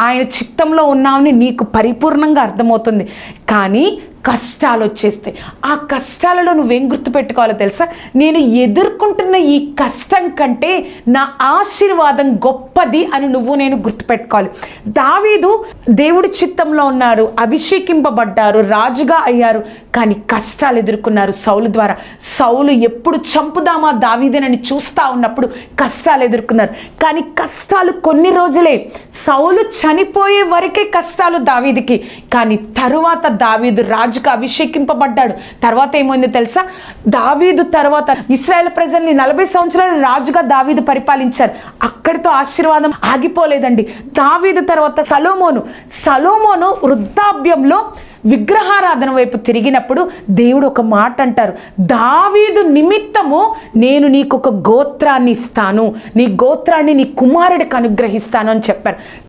ఆయన చిత్తంలో ఉన్నామని నీకు పరిపూర్ణంగా అర్థమవుతుంది. కానీ కష్టాలు వచ్చేస్తాయి. ఆ కష్టాలలో నువ్వేం గుర్తుపెట్టుకోవాలో తెలుసా? నేను ఎదుర్కొంటున్న ఈ కష్టం కంటే నా ఆశీర్వాదం గొప్పది అని నేను గుర్తుపెట్టుకోవాలి. దావీదు దేవుడి చిత్తంలో ఉన్నారు, అభిషేకింపబడ్డారు, రాజుగా అయ్యారు. కానీ కష్టాలు ఎదుర్కొన్నారు సౌలు ద్వారా. సౌలు ఎప్పుడు చంపుదామా దావీదునని చూస్తూ ఉన్నప్పుడు కష్టాలు ఎదుర్కొన్నారు. కానీ కష్టాలు కొన్ని రోజులే. సౌలు చనిపోయే వరకే కష్టాలు దావీదుకి. కానీ తరువాత దావీదు రాజుగా అభిషేకింపబడ్డాడు. తర్వాత ఏమైందో తెలుసా? దావీదు తర్వాత ఇశ్రాయేల్ ప్రజల్ని 40 సంవత్సరాలు రాజుగా దావీదు పరిపాలించారు. అక్కడితో ఆశీర్వాదం ఆగిపోలేదండి. దావీదు తర్వాత సలోమోను వృద్ధాప్యంలో విగ్రహారాధన వైపు తిరిగినప్పుడు దేవుడు ఒక మాట అంటారు, దావీదు నిమిత్తము నేను నీకు ఒక గోత్రాన్ని ఇస్తాను, నీ గోత్రాన్ని నీ కుమారుడికి అనుగ్రహిస్తాను అని చెప్పారు.